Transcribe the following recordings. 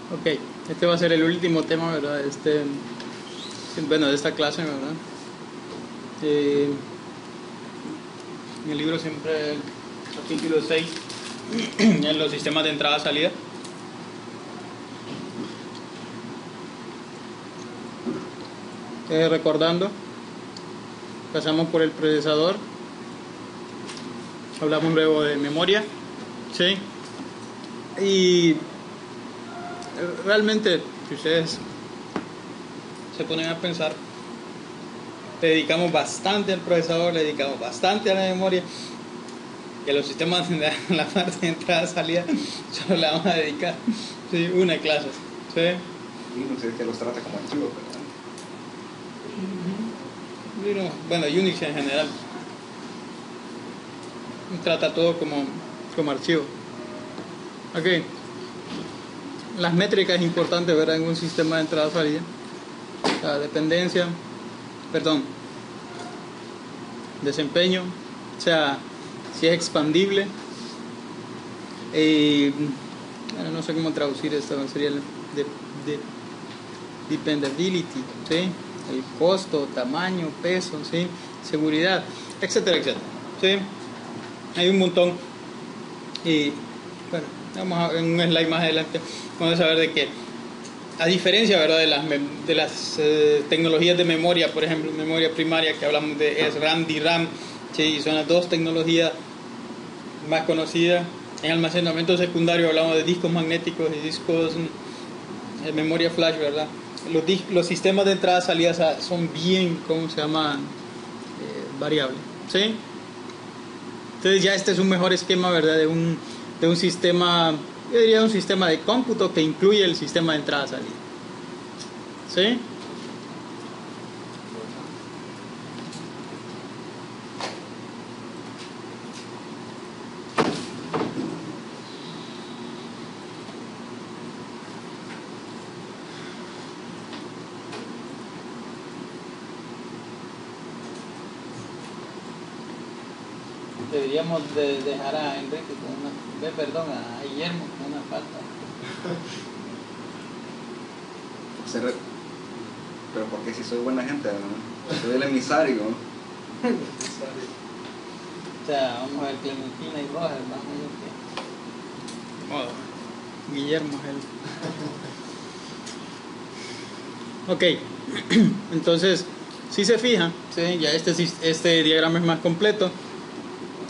Ok, este va a ser el último tema, ¿verdad? Bueno, de esta clase, ¿verdad? En el libro siempre, el capítulo 6, en los sistemas de entrada-salida. Recordando, pasamos por el procesador, hablamos luego de memoria, ¿sí? Y realmente, si ustedes se ponen a pensar, le dedicamos bastante al procesador, le dedicamos bastante a la memoria, y a los sistemas de la parte de entrada-salida solo le vamos a dedicar, ¿sí?, una clase, ¿sí? Linux es que los trata como archivos, ¿verdad? Bueno, Unix en general trata todo como archivo. Ok, las métricas importantes, ¿verdad?, en un sistema de entrada-salida. La dependencia, desempeño, o sea, si es expandible, bueno, no sé cómo traducir esto, sería de dependability, ¿sí?, el costo, tamaño, peso, ¿sí?, seguridad, etcétera, etcétera, ¿sí? Hay un montón. Y bueno, vamos a ver en un slide más adelante, vamos a ver de que, a diferencia, ¿verdad?, de las tecnologías de memoria, por ejemplo, memoria primaria que hablamos de SRAM, DRAM, ¿sí?, son las dos tecnologías más conocidas. En almacenamiento secundario hablamos de discos magnéticos y discos de memoria flash, ¿verdad? Los sistemas de entrada-salida son bien, ¿cómo se llama?, variables, ¿sí? Entonces ya este es un mejor esquema, ¿verdad?, de un sistema, yo diría un sistema de cómputo que incluye el sistema de entrada-salida, ¿sí? Deberíamos de dejar a Enrique a Guillermo con una falta. Pero porque si soy buena gente, ¿no? Soy el emisario. O sea, vamos a ver Clementina y Roger, vamos a ver que... Guillermo es el... Ok, entonces, si se fijan, ¿sí?, ya este diagrama es más completo.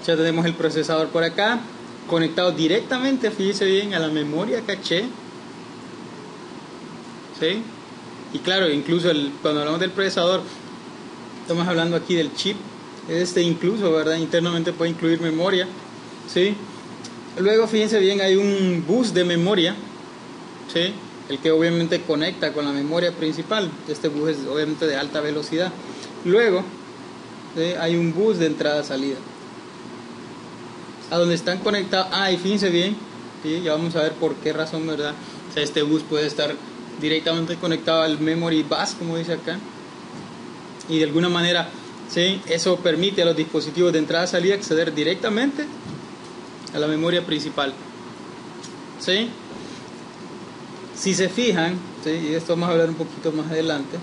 Ya tenemos el procesador por acá, conectado directamente, fíjense bien, a la memoria caché, ¿sí? Y claro, incluso cuando hablamos del procesador, estamos hablando aquí del chip. Incluso, ¿verdad?, internamente puede incluir memoria, ¿sí? Luego, fíjense bien, hay un bus de memoria, ¿sí?, el que obviamente conecta con la memoria principal. Este bus es obviamente de alta velocidad. Luego, ¿sí?, hay un bus de entrada-salida, a donde están conectados. Y fíjense bien, ¿sí?, ya vamos a ver por qué razón, ¿verdad? O sea, este bus puede estar directamente conectado al memory bus, como dice acá, y de alguna manera, ¿sí?, eso permite a los dispositivos de entrada-salida acceder directamente a la memoria principal, ¿sí? Si se fijan, ¿sí?, y de esto vamos a hablar un poquito más adelante,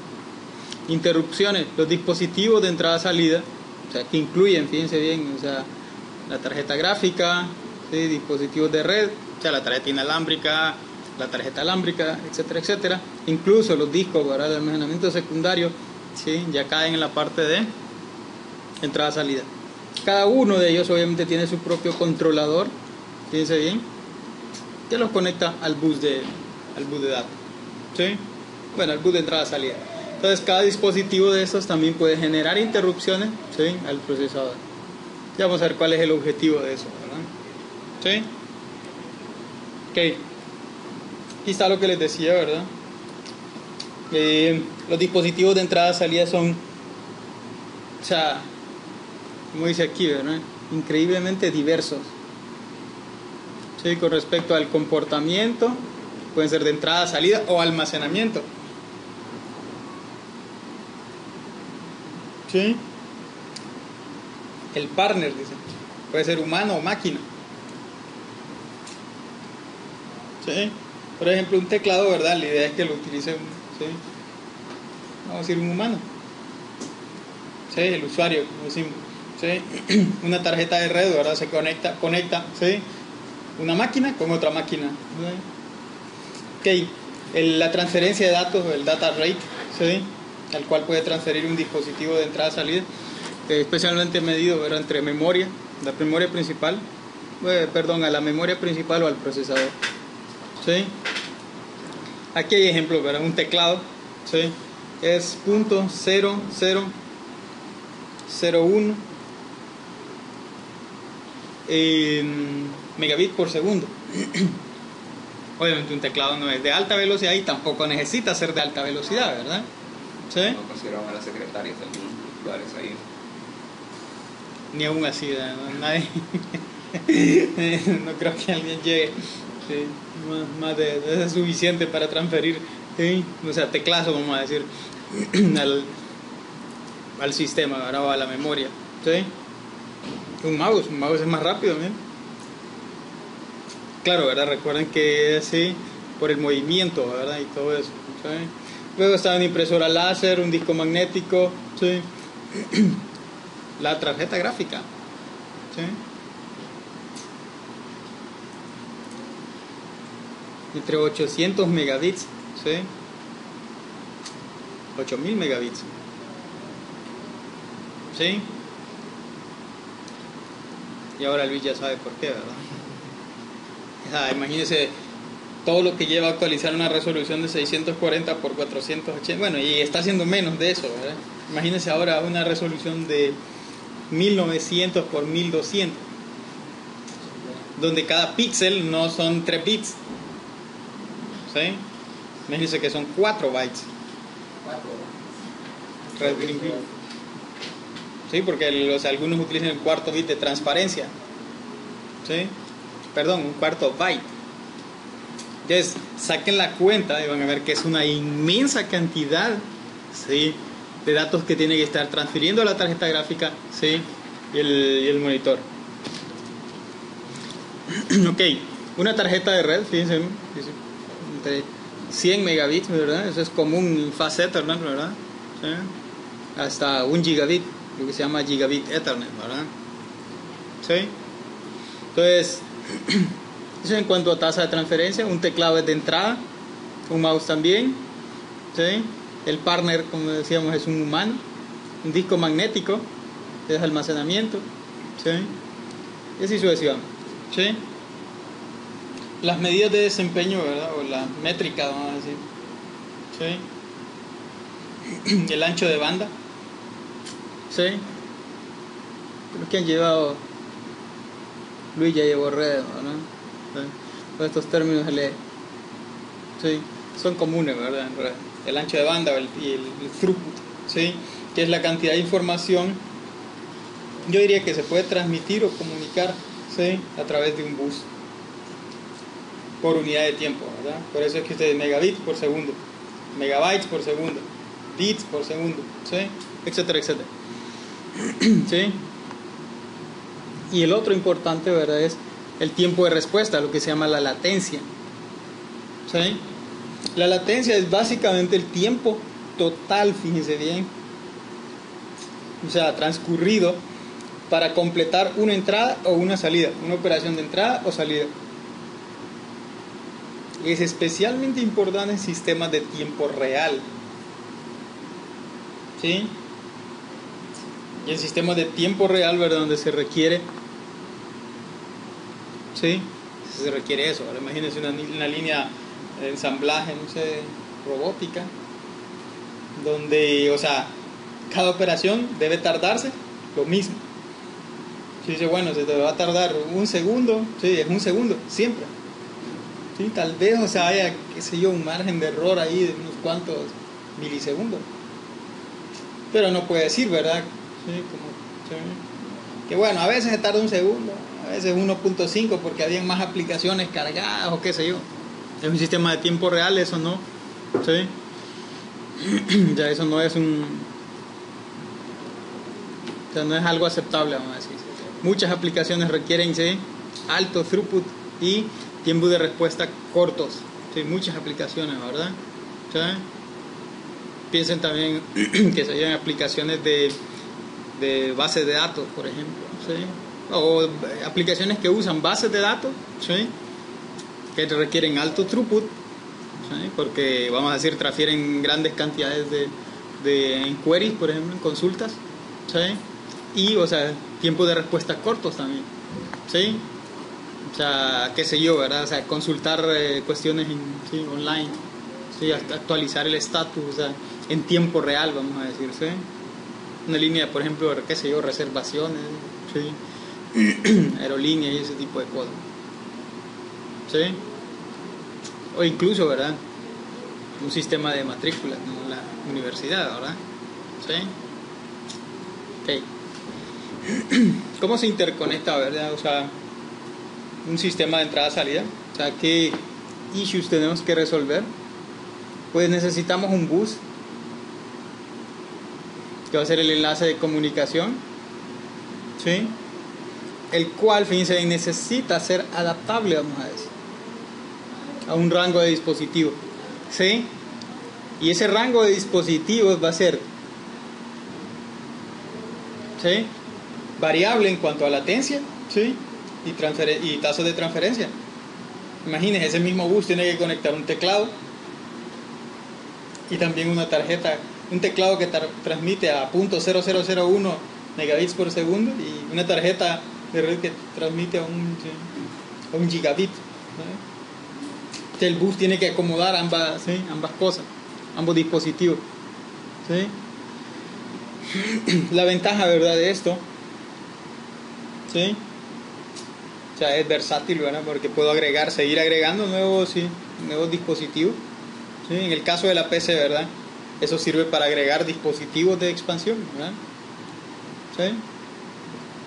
interrupciones, los dispositivos de entrada-salida, o sea, que incluyen, fíjense bien, o sea, la tarjeta gráfica, ¿sí?, dispositivos de red, o sea, la tarjeta inalámbrica, la tarjeta alámbrica, etcétera, etcétera. Incluso los discos, ¿verdad?, de almacenamiento secundario, ¿sí?, ya caen en la parte de entrada-salida. Cada uno de ellos obviamente tiene su propio controlador, fíjense bien, que los conecta al bus de datos, ¿sí? Bueno, al bus de entrada-salida. Entonces, cada dispositivo de estos también puede generar interrupciones, ¿sí?, al procesador. Ya vamos a ver cuál es el objetivo de eso, ¿verdad? ¿Sí? Ok. Aquí está lo que les decía, ¿verdad? Los dispositivos de entrada-salida son, o sea, como dice aquí, ¿verdad?, increíblemente diversos, ¿sí?, con respecto al comportamiento. Pueden ser de entrada, salida o almacenamiento, ¿sí? El partner, dice, puede ser humano o máquina, ¿sí? Por ejemplo, un teclado, ¿verdad? La idea es que lo utilice, ¿sí? Vamos a decir, un humano. ¿Sí? El usuario, como decimos. ¿Sí? Una tarjeta de red, ¿verdad? Se conecta, ¿sí? Una máquina con otra máquina. ¿Sí? Ok. La transferencia de datos, el data rate, ¿sí? Al cual puede transferir un dispositivo de entrada-salida, especialmente medido, ¿verdad? Entre memoria, la memoria principal, a la memoria principal o al procesador. ¿Sí? Aquí hay ejemplos, ¿verdad? Un teclado, ¿sí? Es .0001 megabit por segundo. Obviamente un teclado no es de alta velocidad y tampoco necesita ser de alta velocidad, ¿verdad? ¿Sí? No consideraban a las secretarias de algunos lugares ahí. Ni aún así, ¿no? Nadie. No creo que alguien llegue, ¿sí? Más de suficiente para transferir, ¿sí? O sea, teclazo, vamos a decir, al sistema, ¿verdad? O a la memoria, ¿sí? Un mouse es más rápido, ¿no? Claro, ¿verdad? Recuerden que sí, por el movimiento, ¿verdad? Y todo eso, ¿sí? Luego está una impresora láser, un disco magnético, ¿sí? La tarjeta gráfica, ¿sí? Entre 800 megabits, ¿sí? 8000 megabits, ¿sí? Y ahora Luis ya sabe por qué, ¿verdad? O sea, imagínense todo lo que lleva a actualizar una resolución de 640 por 480, bueno, y está haciendo menos de eso, ¿verdad? Imagínense ahora una resolución de 1900 por 1200, donde cada píxel no son 3 bits, ¿sí? Imagínense que son 4 bytes. Red, green, blue. Sí, porque algunos utilizan el cuarto bit de transparencia, ¿sí? Perdón, un cuarto byte. Entonces, saquen la cuenta y van a ver que es una inmensa cantidad, ¿sí?, de datos que tiene que estar transfiriendo a la tarjeta gráfica, ¿sí?, y el monitor. Ok, una tarjeta de red, fíjense, entre 100 megabits, ¿verdad? Eso es común en Fast Ethernet, ¿verdad? ¿Sí? Hasta 1 gigabit, lo que se llama gigabit Ethernet, ¿verdad? ¿Sí? Entonces, eso en cuanto a tasa de transferencia. Un teclado es de entrada, un mouse también, ¿sí? El partner, como decíamos, es un humano. Un disco magnético es almacenamiento, ¿sí? Y así sucesivamente, ¿sí? Las medidas de desempeño, ¿verdad? O la métrica, vamos a decir, ¿sí? El ancho de banda, ¿sí? Creo que han llevado, Luis ya llevó redes, ¿no? ¿Sí? Todos estos términos ¿sí?, son comunes, ¿verdad? El ancho de banda y el throughput, ¿sí?, que es la cantidad de información, yo diría, que se puede transmitir o comunicar, ¿sí?, a través de un bus por unidad de tiempo, ¿verdad? Por eso es que ustedes megabits por segundo, megabytes por segundo, bits por segundo, ¿sí?, etcétera, etcétera. ¿Sí? Y el otro importante, ¿verdad?, es el tiempo de respuesta, lo que se llama la latencia, ¿sí? La latencia es básicamente el tiempo total, fíjense bien, o sea, transcurrido para completar una entrada o una salida, una operación de entrada o salida. Es especialmente importante en sistemas de tiempo real, ¿sí? Y en sistemas de tiempo real, ¿verdad?, donde se requiere, ¿sí?, se requiere eso. Ahora imagínense una línea de ensamblaje, no sé, robótica, donde, o sea, cada operación debe tardarse lo mismo. Si dice, bueno, se te va a tardar 1 segundo, sí, es 1 segundo, siempre. Sí, tal vez, o sea, haya, qué sé yo, un margen de error ahí de unos cuantos milisegundos. Pero no puede decir, ¿verdad? Sí, sí. Que bueno, a veces se tarda 1 segundo, a veces 1.5 porque habían más aplicaciones cargadas o qué sé yo. Es un sistema de tiempo real, eso no, ¿sí? Ya eso no es o sea, no es algo aceptable, vamos a decir. Muchas aplicaciones requieren, ¿sí?, alto throughput y tiempo de respuesta cortos, Sí, muchas aplicaciones, ¿verdad? ¿Sí? Piensen también que se hayan aplicaciones de bases de datos, por ejemplo, ¿sí? O aplicaciones que usan bases de datos, ¿sí? Que requieren alto throughput, ¿sí? Porque, vamos a decir, transfieren grandes cantidades en queries, por ejemplo, en consultas, ¿sí? Y, o sea, tiempos de respuesta cortos también, ¿sí? O sea, qué sé yo, ¿verdad? O sea, consultar cuestiones ¿sí? online, ¿sí? Actualizar el estatus, o sea, en tiempo real, vamos a decir, ¿sí? Una línea, por ejemplo, qué sé yo, reservaciones, ¿sí? Aerolíneas y ese tipo de cosas, ¿sí? O incluso, ¿verdad? Un sistema de matrícula en la universidad, ¿verdad? ¿Sí? Ok. ¿Cómo se interconecta, verdad? O sea, un sistema de entrada-salida. O sea, ¿qué issues tenemos que resolver? Pues necesitamos un bus, que va a ser el enlace de comunicación, ¿sí? El cual, fíjense bien, necesita ser adaptable, vamos a decir, a un rango de dispositivos, ¿sí? Y ese rango de dispositivos va a ser, ¿sí? Variable en cuanto a latencia, ¿sí? Y tasas de transferencia. Imagínense, ese mismo bus tiene que conectar un teclado y también una tarjeta, un teclado que transmite a .0001 megabits por segundo y una tarjeta de red que transmite a un gigabit, ¿sí? El bus tiene que acomodar ambas cosas, ambos dispositivos, ¿sí? La ventaja, ¿verdad?, de esto, ¿sí? O sea, es versátil, ¿verdad? Porque puedo seguir agregando nuevos dispositivos, ¿sí? En el caso de la PC, ¿verdad? Eso sirve para agregar dispositivos de expansión, ¿verdad? ¿Sí?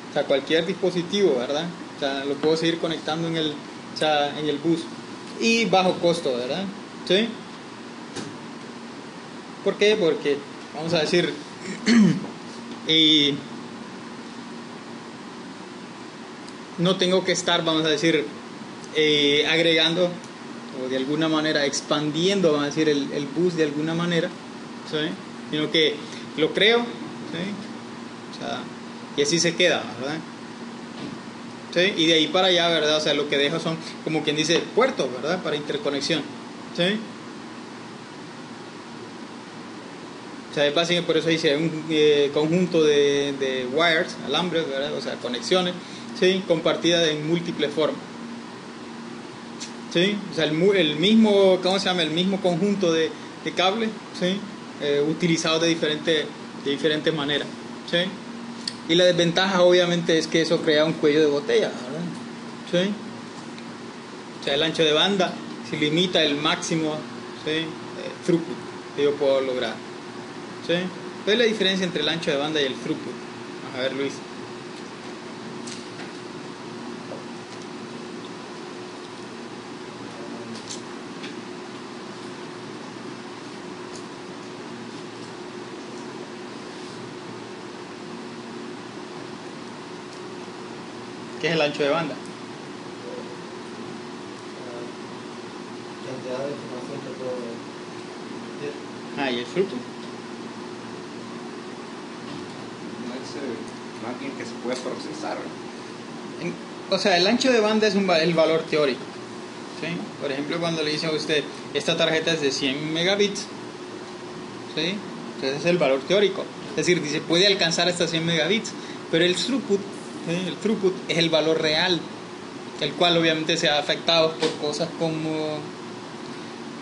O sea, cualquier dispositivo, ¿verdad? O sea, lo puedo seguir conectando en el bus. Y bajo costo, ¿verdad? ¿Sí? ¿Por qué? Porque, vamos a decir, y no tengo que estar, vamos a decir, agregando o de alguna manera expandiendo, vamos a decir, el bus de alguna manera, ¿sí? Sino que lo creo, ¿sí? O sea, y así se queda, ¿verdad? ¿Sí? Y de ahí para allá, ¿verdad? O sea, lo que dejo son, como quien dice, puertos, ¿verdad? Para interconexión, ¿sí? O sea, es básicamente, por eso dice un conjunto de wires, alambres, ¿verdad? O sea, conexiones, ¿sí? Compartidas en múltiples formas, ¿sí? O sea, el mismo, ¿cómo se llama? El mismo conjunto de cables, ¿sí? Utilizados de diferentes maneras, ¿sí? Y la desventaja obviamente es que eso crea un cuello de botella, ¿verdad? ¿Sí? O sea, el ancho de banda se limita el máximo, ¿sí? Throughput que yo puedo lograr, ¿sí? ¿Cuál es la diferencia entre el ancho de banda y el throughput? Vamos a ver, Luis. ¿Qué es el ancho de banda? Cantidad de información que puedo ver. ¿Y el throughput? No es más bien que se puede procesar. O sea, el ancho de banda es el valor teórico, ¿sí? Por ejemplo, cuando le dicen a usted, esta tarjeta es de 100 megabits, ¿sí? Entonces es el valor teórico. Es decir, dice, puede alcanzar hasta 100 megabits, pero el throughput, ¿sí? El throughput es el valor real, el cual obviamente se ha afectado por cosas como,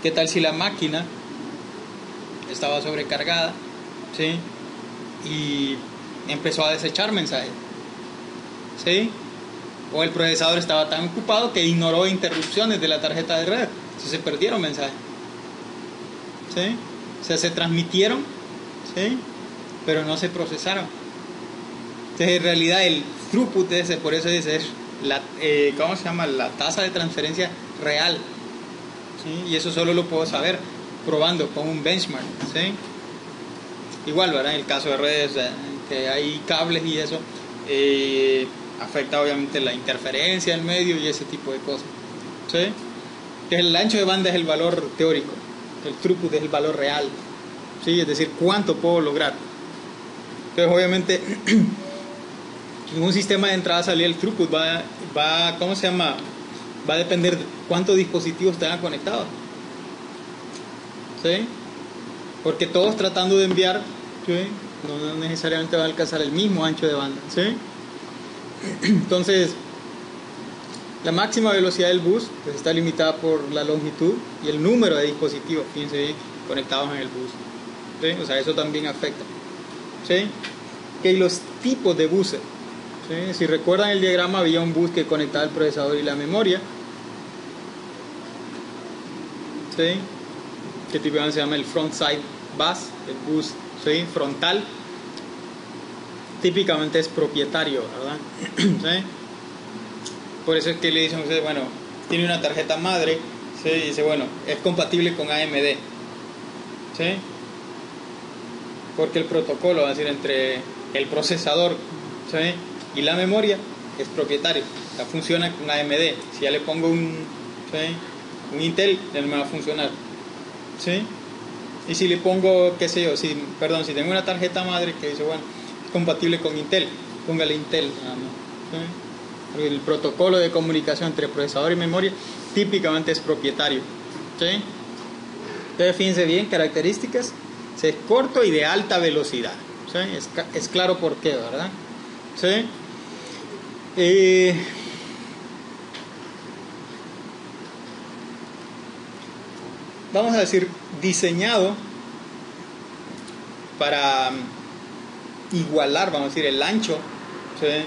¿qué tal si la máquina estaba sobrecargada, ¿sí? Y empezó a desechar mensajes, ¿sí? O el procesador estaba tan ocupado que ignoró interrupciones de la tarjeta de red, entonces se perdieron mensajes, ¿sí? O sea, se transmitieron, ¿sí? Pero no se procesaron. Entonces, en realidad, el throughput ese, por eso dice, es ¿cómo se llama? La tasa de transferencia real, ¿sí? Y eso solo lo puedo saber probando con un benchmark, ¿sí? Igual, ¿verdad? En el caso de redes, que hay cables y eso, afecta obviamente la interferencia en medio y ese tipo de cosas, ¿sí? Que el ancho de banda es el valor teórico, el throughput es el valor real, ¿sí? Es decir, cuánto puedo lograr. Entonces, obviamente, en un sistema de entrada-salida el throughput va, ¿cómo se llama? Va a depender de cuántos dispositivos tengan conectados, ¿sí? Porque todos tratando de enviar, ¿sí? No necesariamente va a alcanzar el mismo ancho de banda, ¿sí? Entonces, la máxima velocidad del bus pues, está limitada por la longitud y el número de dispositivos, fíjense bien, conectados en el bus, ¿sí? O sea, eso también afecta, ¿sí? Que los tipos de buses, ¿sí? Si recuerdan el diagrama, había un bus que conectaba el procesador y la memoria, ¿sí? Que típicamente se llama el front side bus, el bus, ¿sí? Frontal. Típicamente es propietario, ¿verdad? ¿Sí? Por eso es que le dicen a ustedes, bueno, tiene una tarjeta madre, ¿sí? Y dice, bueno, es compatible con AMD, ¿sí? Porque el protocolo, es decir, entre el procesador, ¿sí? Y la memoria es propietario, o sea, funciona con AMD. Si ya le pongo ¿sí? un Intel, ya no me va a funcionar, ¿sí? Y si le pongo, qué sé yo, si tengo una tarjeta madre que dice, bueno, es compatible con Intel, póngale Intel nada más, ¿sí? Porque el protocolo de comunicación entre procesador y memoria típicamente es propietario, ¿sí? Entonces fíjense bien, características, es corto y de alta velocidad, ¿sí? Es claro por qué, ¿verdad? ¿Sí? Vamos a decir, diseñado para igualar, vamos a decir, el ancho, ¿sí?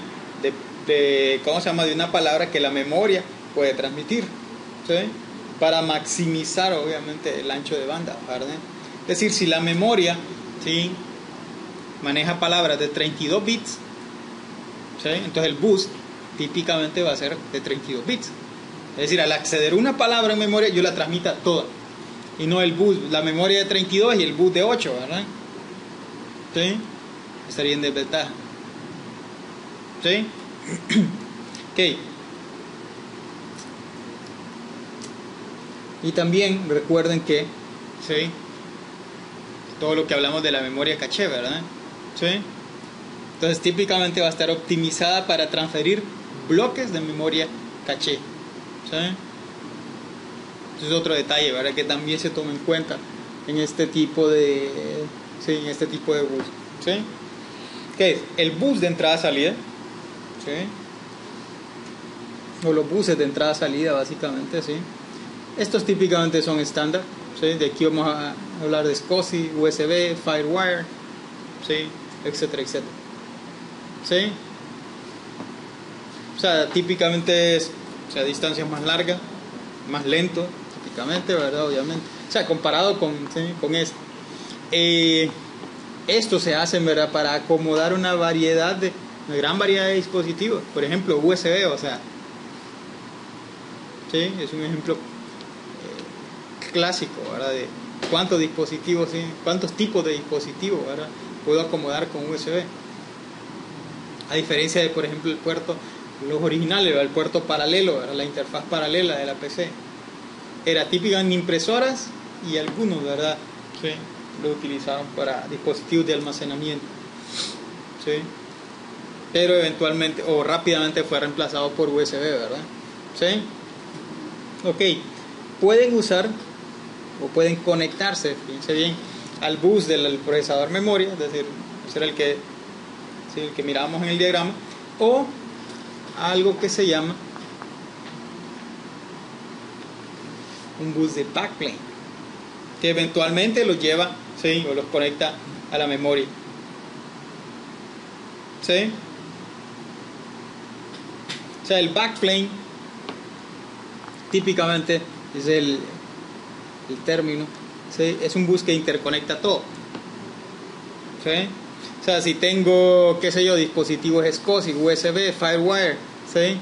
¿Cómo se llama? De una palabra que la memoria puede transmitir, ¿sí? Para maximizar, obviamente, el ancho de banda, ¿verdad? Es decir, si la memoria, ¿sí? maneja palabras de 32 bits, ¿sí? Entonces el bus típicamente va a ser de 32 bits. Es decir, al acceder a una palabra en memoria, yo la transmita toda. Y no el bus, la memoria de 32 y el bus de 8, ¿verdad? ¿Sí? Estaría en desventaja. ¿Sí? Ok. Y también recuerden que, ¿sí? Todo lo que hablamos de la memoria caché, ¿verdad? ¿Sí? Entonces típicamente va a estar optimizada para transferir bloques de memoria caché, ¿sí? Ese es otro detalle, ¿verdad? Que también se toma en cuenta en este tipo de, ¿sí? En este tipo de bus, ¿sí? ¿Qué es? El bus de entrada-salida, ¿sí? O los buses de entrada-salida básicamente, ¿sí? Estos típicamente son estándar, ¿sí? De aquí vamos a hablar de SCSI, USB, FireWire, ¿sí? Etcétera, etcétera, ¿sí? O sea, típicamente es, o sea, distancias más largas, más lento, típicamente, ¿verdad? Obviamente. O sea, comparado con, ¿sí? con esto. Esto se hace, ¿verdad? Para acomodar una gran variedad de dispositivos. Por ejemplo, USB, o sea, ¿sí? Es un ejemplo clásico, ¿verdad? De cuántos dispositivos, ¿sí? Cuántos tipos de dispositivos, ¿verdad? Puedo acomodar con USB. A diferencia de, por ejemplo, el puerto, los originales, ¿verdad? El puerto paralelo, ¿verdad? La interfaz paralela de la PC. Era típica en impresoras y algunos, ¿verdad? Sí, lo utilizaron para dispositivos de almacenamiento. ¿Sí? Pero eventualmente o rápidamente fue reemplazado por USB, ¿verdad? ¿Sí? Ok. Pueden usar o pueden conectarse, fíjense bien, al bus del procesador memoria, es decir, ese era el que, ¿sí? el que mirábamos en el diagrama, o algo que se llama un bus de backplane, que eventualmente los lleva, ¿sí? o los conecta a la memoria. ¿Sí? O sea, el backplane típicamente es el término, ¿sí? Es un bus que interconecta todo. ¿Sí? O sea, si tengo, qué sé yo, dispositivos SCSI, USB, FireWire, ¿sí?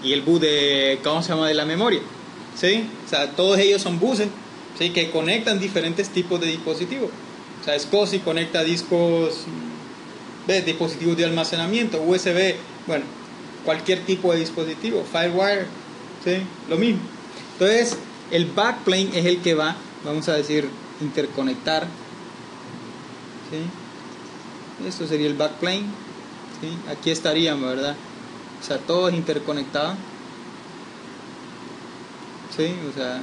Y el bus de, ¿cómo se llama? De la memoria, ¿sí? O sea, todos ellos son buses, ¿sí? Que conectan diferentes tipos de dispositivos. O sea, SCSI conecta dispositivos de almacenamiento, USB, bueno, cualquier tipo de dispositivo, FireWire, ¿sí? Lo mismo. Entonces, el backplane es el que va, vamos a decir, interconectar, ¿sí? Esto sería el backplane, ¿sí? Aquí estarían, ¿verdad? O sea, todo es interconectado, ¿sí? O sea,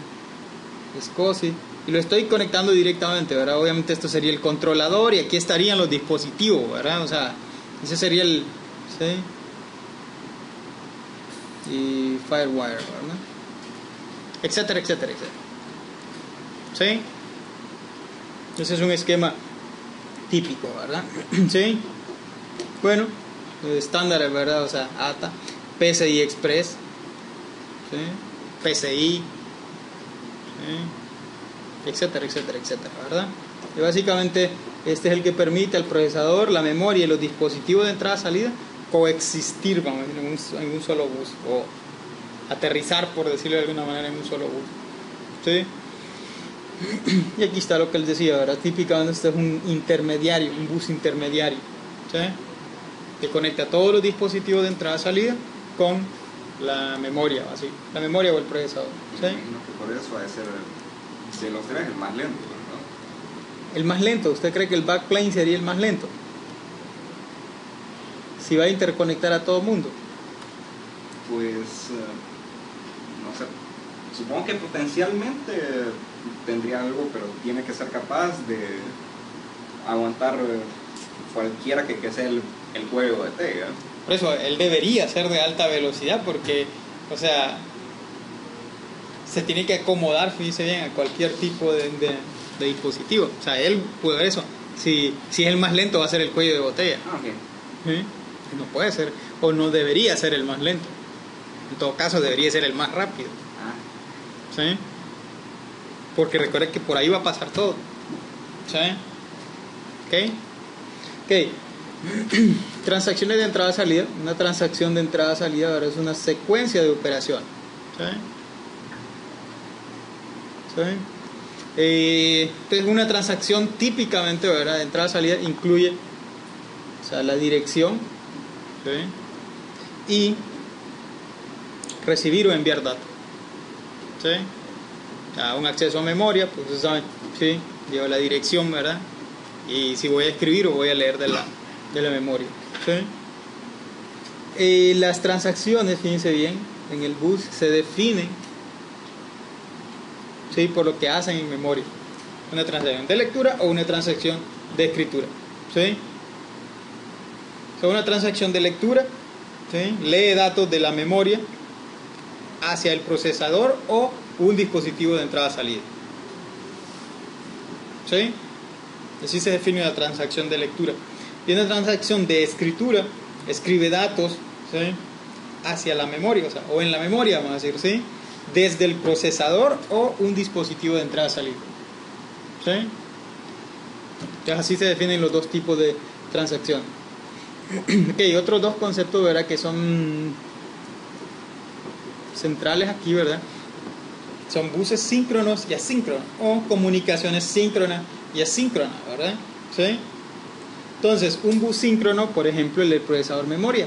es COSI. Y lo estoy conectando directamente, ¿verdad? Obviamente esto sería el controlador y aquí estarían los dispositivos, ¿verdad? O sea, ese sería el... ¿sí? Y FireWire, ¿verdad? Etcétera, etcétera, etcétera. ¿Sí? Ese es un esquema típico, ¿verdad? ¿Sí? Bueno, estándares, ¿verdad? O sea, ATA, PCI Express, ¿sí? PCI, ¿sí? Etcétera, etcétera, etcétera, ¿verdad? Y básicamente este es el que permite al procesador, la memoria y los dispositivos de entrada-salida coexistir, vamos a decir, en un solo bus, o aterrizar, por decirlo de alguna manera, en un solo bus, ¿sí? Y aquí está lo que él decía, ¿verdad? Típicamente este es un intermediario, un bus intermediario, ¿sí? Que conecta todos los dispositivos de entrada-salida con la memoria, así, la memoria o el procesador, ¿sí? Me imagino que por eso ha de ser de los tres el más lento, ¿no? El más lento, ¿usted cree que el backplane sería el más lento? Si va a interconectar a todo el mundo. Pues, no sé, supongo que potencialmente tendría algo, pero tiene que ser capaz de aguantar cualquiera que sea el juego de T, ¿no? Por eso, él debería ser de alta velocidad porque, o sea, se tiene que acomodar, fíjese bien, a cualquier tipo de dispositivo. O sea, él puede eso. Si es el más lento, va a ser el cuello de botella. Ah, ok. ¿Sí? No puede ser, o no debería ser el más lento. En todo caso, debería ser el más rápido. Ah, ¿Sí? Porque recuerda que por ahí va a pasar todo. ¿Sí? ¿Ok? Ok. Transacciones de entrada-salida. Una transacción de entrada-salida ahora es una secuencia de operaciones. ¿Sí? ¿Sí? Entonces una transacción típicamente, ¿verdad?, de entrada-salida incluye, o sea, la dirección, ¿sí?, y recibir o enviar datos, ¿sí? Un acceso a memoria, pues ustedes saben, ¿sí?, lleva la dirección, ¿verdad?, y si voy a escribir o voy a leer de la memoria, ¿sí? Las transacciones, fíjense bien, en el bus se definen, ¿sí?, por lo que hacen en memoria. Una transacción de lectura o una transacción de escritura, ¿sí? O sea, una transacción de lectura, ¿sí?, lee datos de la memoria hacia el procesador o un dispositivo de entrada-salida, ¿sí? Así se define una transacción de lectura. Y una transacción de escritura escribe datos, ¿sí?, hacia la memoria, o sea, o en la memoria, vamos a decir, ¿sí?, desde el procesador o un dispositivo de entrada-salida, ¿sí? Entonces así se definen los dos tipos de transacción. Ok, otros dos conceptos, ¿verdad?, que son centrales aquí, ¿verdad? Son buses síncronos y asíncronos, o comunicaciones síncronas y asíncronas, ¿verdad? ¿Sí? Entonces, un bus síncrono, por ejemplo, el del procesador memoria,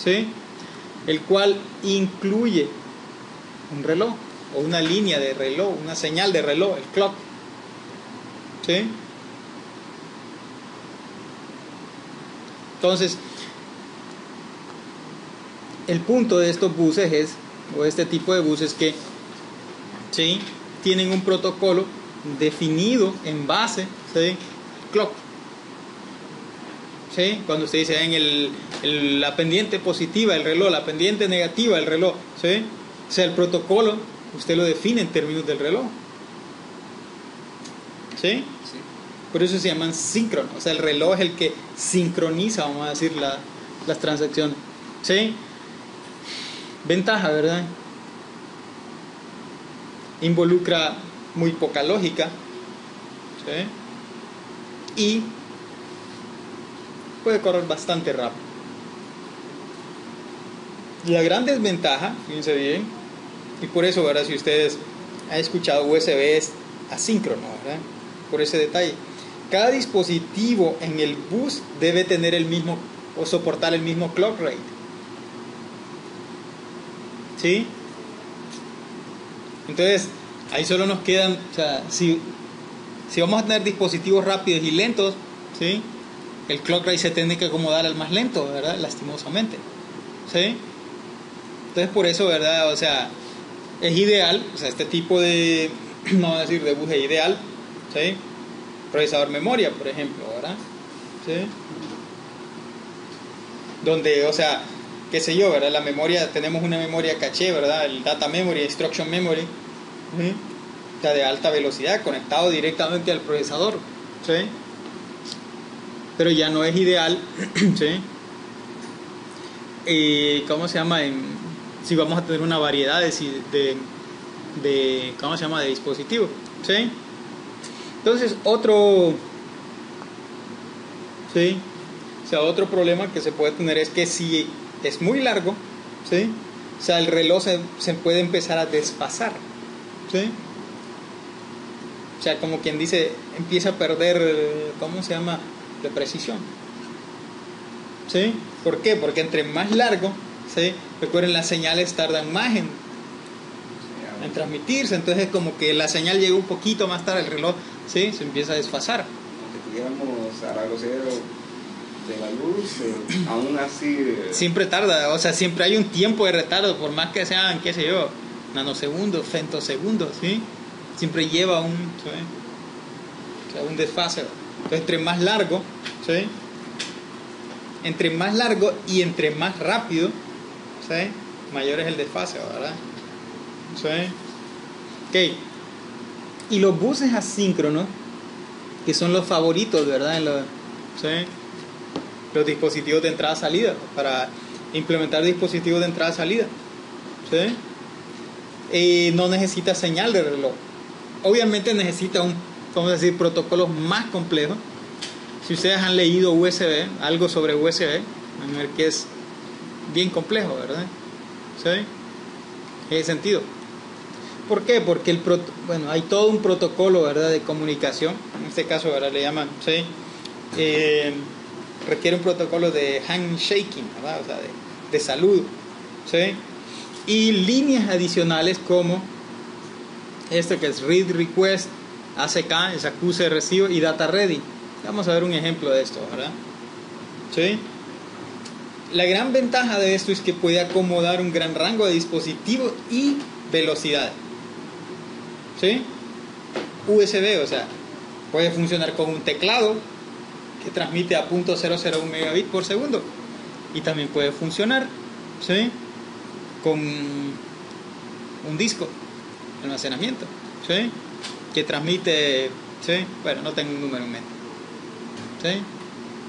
¿sí?, el cual incluye un reloj o una línea de reloj, una señal de reloj, el clock, ¿sí? Entonces, el punto de estos buses es, o este tipo de buses, que, ¿sí?, tienen un protocolo definido en base, ¿sí?, clock, ¿sí? Cuando usted dice en la pendiente positiva del reloj, la pendiente negativa del reloj, ¿sí?, o sea, el protocolo usted lo define en términos del reloj, ¿sí? sí. Por eso se llaman síncronos, o sea, el reloj es el que sincroniza, vamos a decir, las transacciones, ¿sí? Ventaja, ¿verdad? Involucra muy poca lógica, ¿sí?, y puede correr bastante rápido. La gran desventaja, fíjense bien, y por eso, ¿verdad?, si ustedes han escuchado USB es asíncrono, ¿verdad?, por ese detalle. Cada dispositivo en el bus debe tener el mismo o soportar el mismo clock rate, ¿sí? Entonces, ahí solo nos quedan, o sea, si vamos a tener dispositivos rápidos y lentos, ¿sí? El clock rate se tiene que acomodar al más lento, ¿verdad? Lastimosamente, ¿sí? Entonces, por eso, ¿verdad? O sea, es ideal, o sea, este tipo de, no voy a decir de bus es ideal, ¿sí? Procesador memoria, por ejemplo, ¿verdad? ¿Sí? Donde, o sea, qué sé yo, ¿verdad? La memoria, tenemos una memoria caché, ¿verdad? El data memory, instruction memory, ¿sí? O sea, de alta velocidad, conectado directamente al procesador, ¿sí? Pero ya no es ideal, ¿sí? ¿Cómo se llama? Si vamos a tener una variedad de ¿cómo se llama? De dispositivos, ¿sí? Entonces, ¿sí? O sea, otro problema que se puede tener es que si es muy largo, ¿sí? O sea, el reloj se puede empezar a desfasar, ¿sí? O sea, como quien dice, empieza a perder, ¿cómo se llama? De precisión, ¿sí? ¿Por qué? Porque entre más largo, ¿sí? Recuerden, las señales tardan más en transmitirse, entonces como que la señal llega un poquito más tarde, el reloj, ¿sí? Se empieza a desfasar. Aunque tuviéramos a la grosero de la luz, aún así... Siempre tarda, o sea, siempre hay un tiempo de retardo, por más que sean, qué sé yo, nanosegundos, femtosegundos, ¿sí? Siempre lleva ¿sí? O sea, un desfase. Entonces, entre más largo, ¿sí? Entre más largo y entre más rápido, ¿sí? Mayor es el desfase, ¿verdad? ¿Sí? Ok. Y los buses asíncronos, que son los favoritos, ¿verdad? ¿Sí? Los dispositivos de entrada-salida, para implementar dispositivos de entrada-salida, ¿sí? No necesita señal de reloj. Obviamente necesita vamos a decir, protocolos más complejos. Si ustedes han leído USB, algo sobre USB, van a ver que es bien complejo, ¿verdad? ¿Sí? En ese sentido. ¿Por qué? Porque hay todo un protocolo, ¿verdad?, de comunicación. En este caso, ¿verdad?, le llaman, ¿sí? Requiere un protocolo de handshaking, ¿verdad? O sea, de saludo, ¿sí? Y líneas adicionales como esto que es read request, ACK, es acuse de recibo, y data ready. Vamos a ver un ejemplo de esto, ¿verdad? ¿Sí? La gran ventaja de esto es que puede acomodar un gran rango de dispositivos y velocidades, ¿sí? USB, o sea, puede funcionar con un teclado que transmite a 0.001 megabits por segundo, y también puede funcionar, ¿sí?, con un disco de almacenamiento, ¿sí?, que transmite, ¿sí?, bueno, no tengo un número en mente, ¿sí?,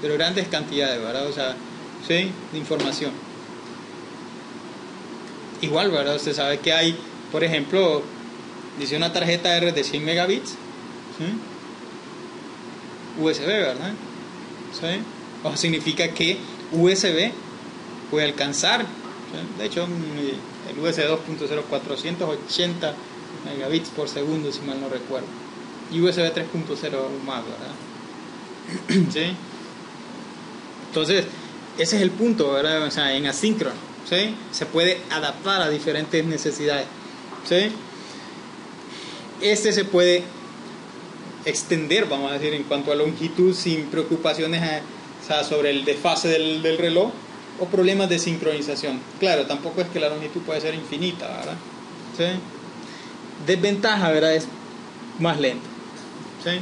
pero grandes cantidades, ¿verdad? O sea, ¿sí?, de información. Igual, ¿verdad? Usted sabe que hay, por ejemplo, dice una tarjeta R de 100 megabits, ¿sí?, USB, ¿verdad? ¿Sí? O sea, significa que USB puede alcanzar, ¿sí?, de hecho, el USB 2.0 480 megabits por segundo, si mal no recuerdo, y USB 3.0 más, ¿verdad? ¿Sí? Entonces, ese es el punto, ¿verdad? O sea, en asíncrono, ¿sí?, se puede adaptar a diferentes necesidades, ¿sí? Se puede extender, vamos a decir, en cuanto a longitud, sin preocupaciones o sea, sobre el desfase del reloj o problemas de sincronización. Claro, tampoco es que la longitud puede ser infinita, ¿verdad? ¿Sí? Desventaja, ¿verdad?, es más lento, ¿sí?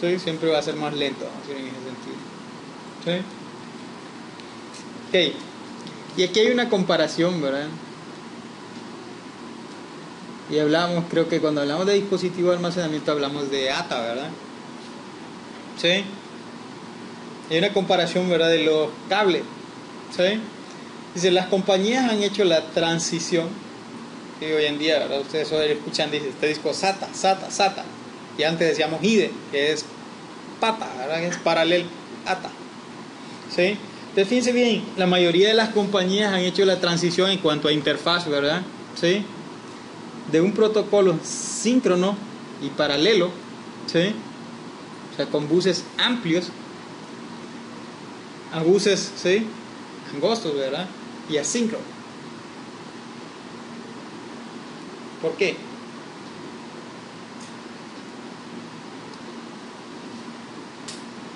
¿Sí? Siempre va a ser más lento, vamos a decir, en ese sentido, ¿sí? Ok, y aquí hay una comparación, ¿verdad? Y hablamos, creo que cuando hablamos de dispositivo de almacenamiento hablamos de ATA, ¿verdad? ¿Sí? Hay una comparación, ¿verdad?, de los cables, ¿sí? Dice, las compañías han hecho la transición, y hoy en día, ¿verdad?, ustedes hoy escuchan, dice, este disco SATA, y antes decíamos IDE, que es PATA, ¿verdad?, que es paralel ATA, ¿sí? Entonces, fíjense bien, la mayoría de las compañías han hecho la transición en cuanto a interfaz, ¿verdad? ¿Sí? De un protocolo síncrono y paralelo, ¿sí?, o sea, con buses amplios a buses, ¿sí?, angostos, ¿verdad?, y asíncrono, ¿Por qué?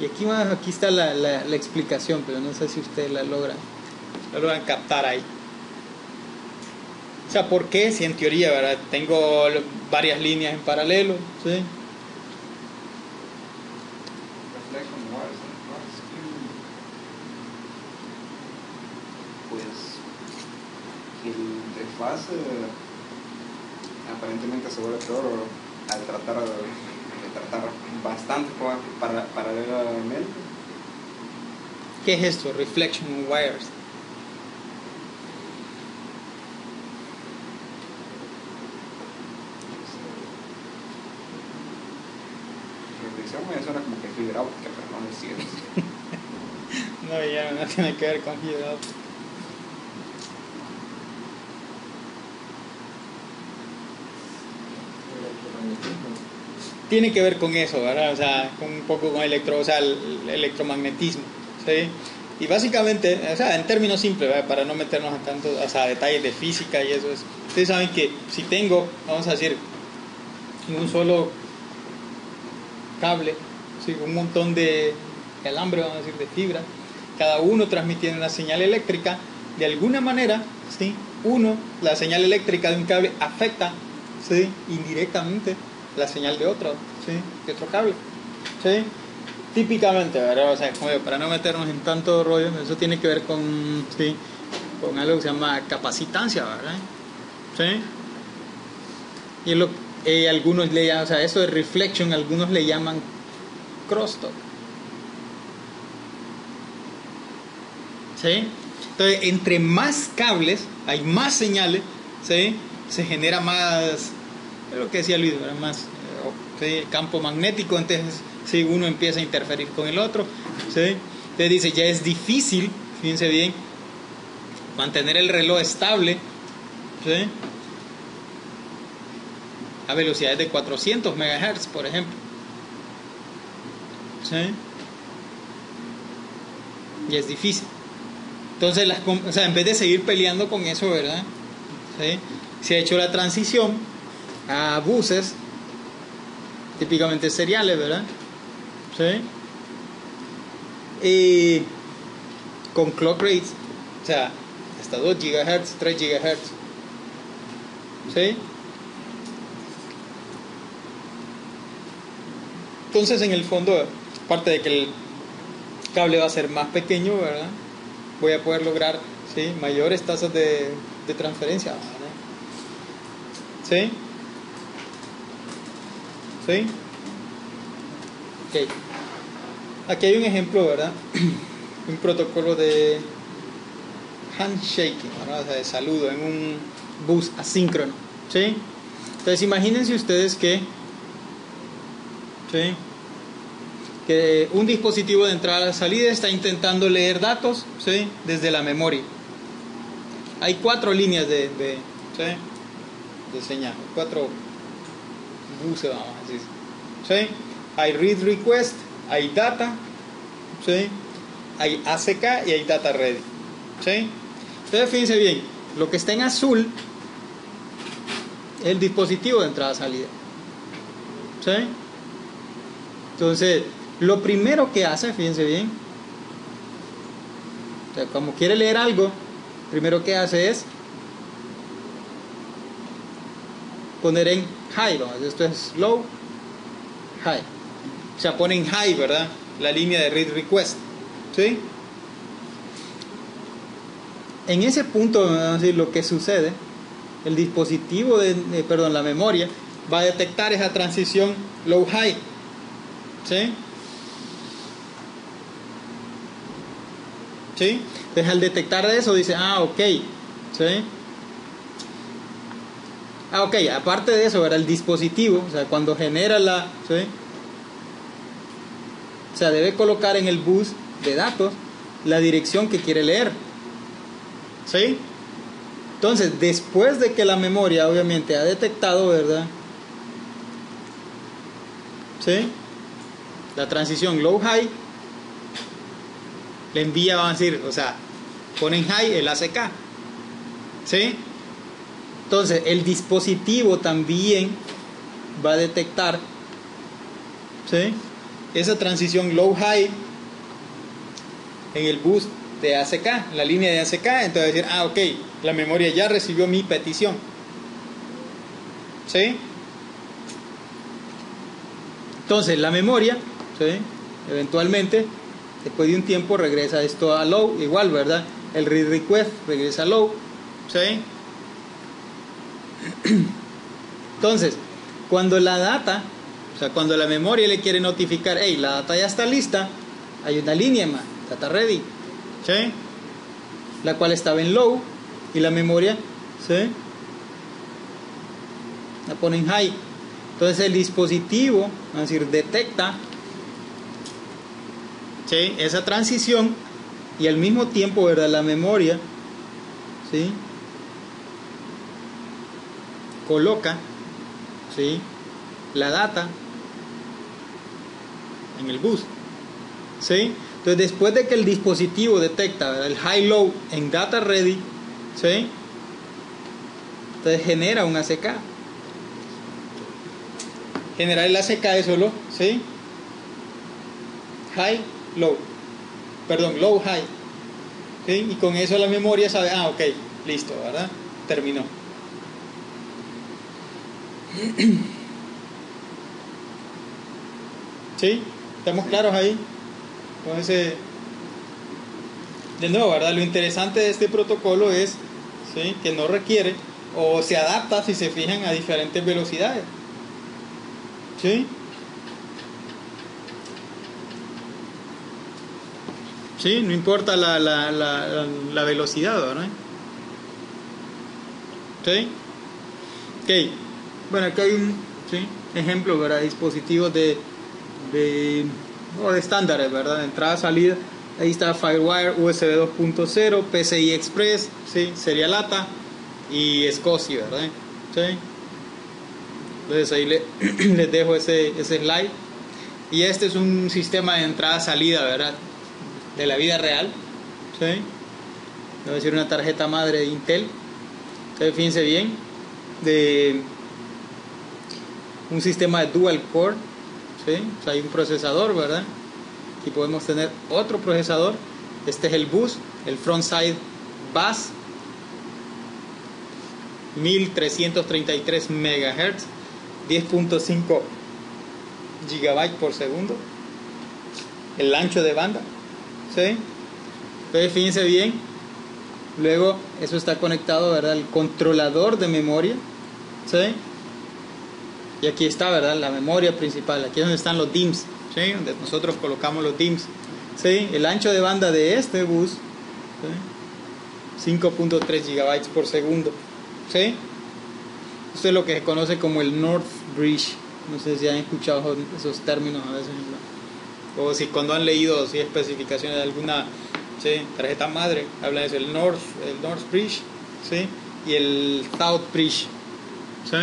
Y aquí está la explicación, pero no sé si ustedes la logran captar ahí. O sea, ¿por qué? Si en teoría, ¿verdad? Tengo varias líneas en paralelo, ¿sí? Reflection wires and cross skew. Pues el desfase aparentemente se vuelve peor al tratar bastante paralelamente. ¿Qué es esto? Reflection wires. Me suena como que fibra óptica, pero no es cierto. No, ya no tiene que ver con fibra óptica. Tiene que ver con eso, ¿verdad? O sea, un poco con el electromagnetismo, ¿sí? Y básicamente, o sea, en términos simples, ¿verdad? Para no meternos en tantos, o sea, detalles de física y eso es. Ustedes saben que si tengo, vamos a decir, un solo cable, ¿sí? Un montón de alambre, vamos a decir, de fibra, cada uno transmitiendo una señal eléctrica, de alguna manera, ¿sí? La señal eléctrica de un cable afecta, ¿sí? Indirectamente la señal de otro, ¿sí? De otro cable, ¿sí? Típicamente, ¿verdad? O sea, para no meternos en tanto rollo, eso tiene que ver con, ¿sí? Con algo que se llama capacitancia, ¿verdad? ¿Sí? Y es lo algunos le llaman, o sea, eso de reflection, algunos le llaman crosstalk. ¿Sí? Entonces, entre más cables, hay más señales, ¿sí? Se genera más, es lo que decía Luis, ¿verdad? Más ¿sí? Campo magnético, entonces ¿sí? Uno empieza a interferir con el otro, ¿sí? Entonces dice, ya es difícil, fíjense bien, mantener el reloj estable, ¿sí? A velocidades de 400 MHz, por ejemplo. ¿Sí? Y es difícil. Entonces, o sea, en vez de seguir peleando con eso, ¿verdad? ¿Sí? Se ha hecho la transición a buses, típicamente seriales, ¿verdad? ¿Sí? Y con clock rates, o sea, hasta 2 GHz, 3 GHz. ¿Sí? Entonces, en el fondo, aparte de que el cable va a ser más pequeño, ¿verdad? Voy a poder lograr, ¿sí? Mayores tasas de transferencia, ¿verdad? ¿Sí? ¿Sí? Ok. Aquí hay un ejemplo, ¿verdad? Un protocolo de handshaking, ¿verdad? O sea, de saludo en un bus asíncrono, ¿sí? Entonces, imagínense ustedes que ¿sí? Que un dispositivo de entrada y salida está intentando leer datos, ¿sí? Desde la memoria. Hay 4 líneas de señal, 4 buses, vamos a decir, ¿sí? Hay read request, hay data, ¿sí? Hay ACK y hay data ready, ¿sí? Entonces fíjense bien, lo que está en azul es el dispositivo de entrada y salida, ¿sí? Entonces, lo primero que hace, fíjense bien, o sea, como quiere leer algo, primero que hace es poner en high, ¿no? Esto es low, high. O sea, pone en high, ¿verdad? La línea de read request, ¿sí? En ese punto, vamos a decir, lo que sucede, el dispositivo la memoria va a detectar esa transición low high, ¿sí? ¿Sí? Entonces al detectar eso dice, ok, ¿sí? Ok, aparte de eso, ¿verdad? El dispositivo, o sea, cuando genera ¿sí? O sea, debe colocar en el bus de datos la dirección que quiere leer, ¿sí? Entonces, después de que la memoria obviamente ha detectado, ¿verdad? ¿Sí? La transición low-high, le envía, vamos a decir, o sea, pone en high el ACK, ¿sí? Entonces el dispositivo también va a detectar, ¿sí?, esa transición low-high en el bus de ACK, la línea de ACK. Entonces decir, ok, la memoria ya recibió mi petición, ¿sí? Entonces la memoria, ¿sí?, eventualmente después de un tiempo regresa esto a low, igual, ¿verdad? El read request regresa a low, ¿sí? Entonces, cuando la data, o sea, cuando la memoria le quiere notificar, hey, la data ya está lista, hay una línea más, data ready, ¿sí?, la cual estaba en low, y la memoria, ¿sí?, la pone en high. Entonces el dispositivo, es decir, detecta, ¿sí?, esa transición, y al mismo tiempo, ¿verdad?, la memoria, ¿sí?, coloca, ¿sí?, la data en el bus, ¿sí? Entonces después de que el dispositivo detecta, ¿verdad?, el high-low en data ready, ¿sí?, entonces genera un ACK. Generar el ACK es solo, ¿sí?, high-low, perdón, low-high, ¿sí?, y con eso la memoria sabe, ok, listo, ¿verdad?, terminó. ¿Sí? ¿Estamos claros ahí? Entonces, de nuevo, ¿verdad?, lo interesante de este protocolo es, ¿sí?, que no requiere, o se adapta, si se fijan, a diferentes velocidades, ¿sí? ¿Sí? No importa la velocidad, ¿verdad? ¿Sí? Ok. Bueno, aquí hay un, ¿sí?, ejemplo, ¿verdad?, dispositivos de estándares, ¿verdad?, de entrada, salida. Ahí está Firewire, USB 2.0, PCI Express, ¿sí?, Serial ATA y SCSI, ¿verdad? ¿Sí? Entonces ahí les dejo ese slide. Y este es un sistema de entrada-salida, ¿verdad?, de la vida real, ¿sí? Voy a decir una tarjeta madre de Intel. Entonces fíjense bien, de un sistema de dual core, ¿sí? O sea, hay un procesador, ¿verdad? Aquí podemos tener otro procesador. Este es el bus, el frontside bus, 1333 MHz, 10.5 GB por segundo, el ancho de banda, ¿sí? Entonces fíjense bien, luego eso está conectado, ¿verdad?, al controlador de memoria, ¿sí? Y aquí está, ¿verdad?, la memoria principal. Aquí es donde están los DIMMs, ¿sí?, donde nosotros colocamos los DIMMs, ¿sí? El ancho de banda de este bus, ¿sí?, 5.3 GB por segundo, ¿sí? Esto es lo que se conoce como el North Bridge. No sé si han escuchado esos términos a veces, ¿no?, o si cuando han leído, ¿sí?, especificaciones de alguna, ¿sí?, tarjeta madre, habla de eso, el North Bridge, ¿sí?, y el South Bridge, ¿sí?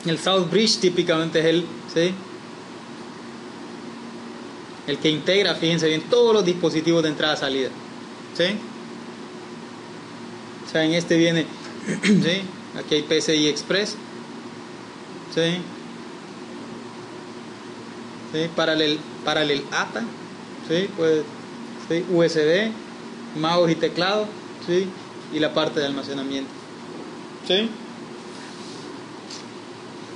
El South Bridge típicamente es ¿sí?, el que integra, fíjense bien, todos los dispositivos de entrada-salida, ¿sí? O sea, en este viene, ¿sí?, aquí hay PCI Express, ¿sí?, ¿sí?, Parallel ATA, ¿sí?, pues, ¿sí?, USB, mouse y teclado, ¿sí?, y la parte de almacenamiento, ¿sí?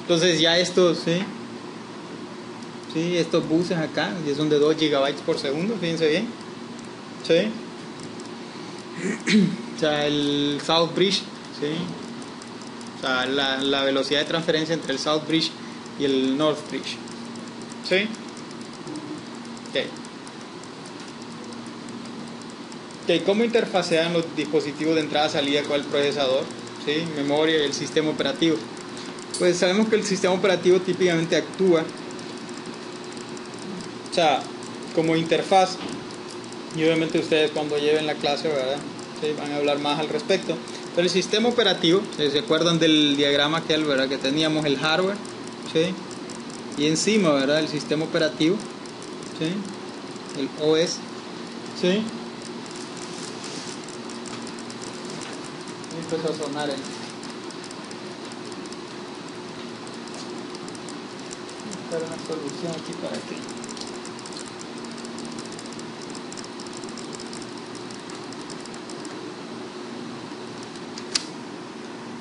Entonces ya estos, ¿sí?, estos buses acá ya son de 2 GB por segundo, fíjense bien, ¿sí? O sea, el South Bridge, ¿sí?, o sea, la velocidad de transferencia entre el South Bridge y el North Bridge, ¿sí? Ok, ¿cómo interfacean los dispositivos de entrada-salida con el procesador, ¿sí?, memoria y el sistema operativo? Pues sabemos que el sistema operativo típicamente actúa, o sea, como interfaz, y obviamente ustedes cuando lleven la clase, ¿verdad?, ¿sí?, van a hablar más al respecto. Pero el sistema operativo, ¿se acuerdan del diagrama aquel, ¿verdad?, que teníamos el hardware, ¿sí?, y encima, ¿verdad?, el sistema operativo, ¿sí?, el OS, ¿sí? Empezó a sonar buscar una solución aquí para que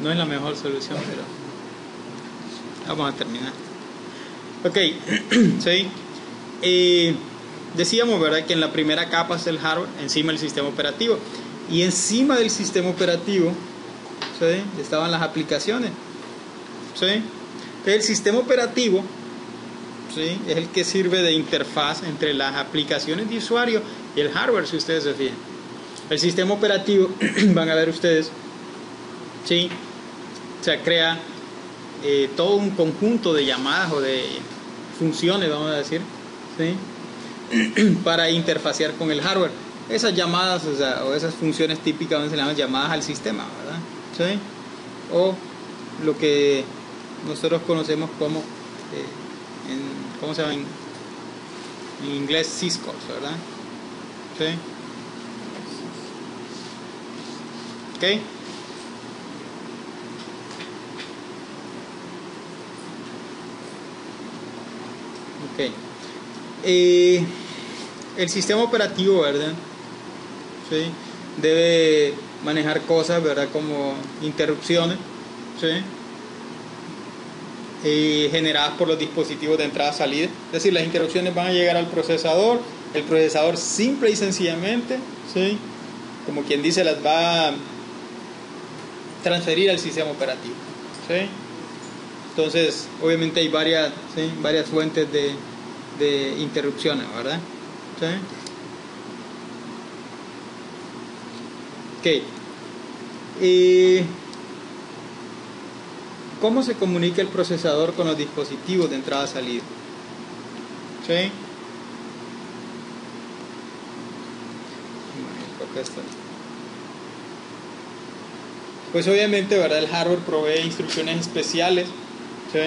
no es la mejor solución, pero vamos a terminar. Ok, sí. Decíamos, ¿verdad?, que en la primera capa está el hardware, encima el sistema operativo, y encima del sistema operativo, ¿sí?, estaban las aplicaciones, ¿sí? El sistema operativo, ¿sí?, es el que sirve de interfaz entre las aplicaciones de usuario y el hardware, si ustedes se fijan. El sistema operativo, van a ver ustedes, ¿sí?, o sea, crea todo un conjunto de llamadas o de funciones, vamos a decir, ¿sí?, para interfacear con el hardware. Esas llamadas, o esas funciones típicamente se llaman llamadas al sistema, ¿verdad? ¿Sí? O lo que nosotros conocemos como, ¿cómo se llama en inglés? Syscalls, ¿verdad? ¿Sí? ¿Ok? Ok. El sistema operativo, ¿verdad?, ¿sí?, debe manejar cosas, ¿verdad?, como interrupciones, ¿sí?, generadas por los dispositivos de entrada-salida. Es decir, las interrupciones van a llegar al procesador, el procesador simple y sencillamente, ¿sí?, como quien dice, las va a transferir al sistema operativo, ¿sí? Entonces, obviamente hay varias, ¿sí?, varias fuentes de interrupciones, ¿verdad? ¿Sí? Ok. ¿Cómo se comunica el procesador con los dispositivos de entrada-salida? ¿Sí? Pues obviamente, ¿verdad?, el hardware provee instrucciones especiales, ¿sí?,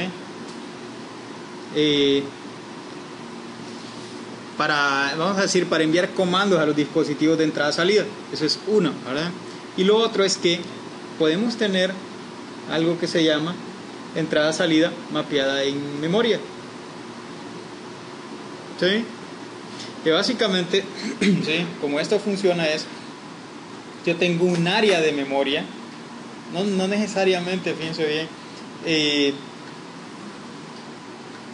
vamos a decir, para enviar comandos a los dispositivos de entrada-salida. Eso es uno, ¿verdad? Y lo otro es que podemos tener algo que se llama entrada-salida mapeada en memoria, ¿sí? Que básicamente, ¿sí?, como esto funciona es, yo tengo un área de memoria, no necesariamente, fíjense bien,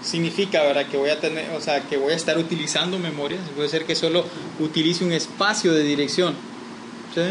significa, ¿verdad?, que voy a tener, o sea, que voy a estar utilizando memoria. Puede ser que solo utilice un espacio de dirección, ¿sí?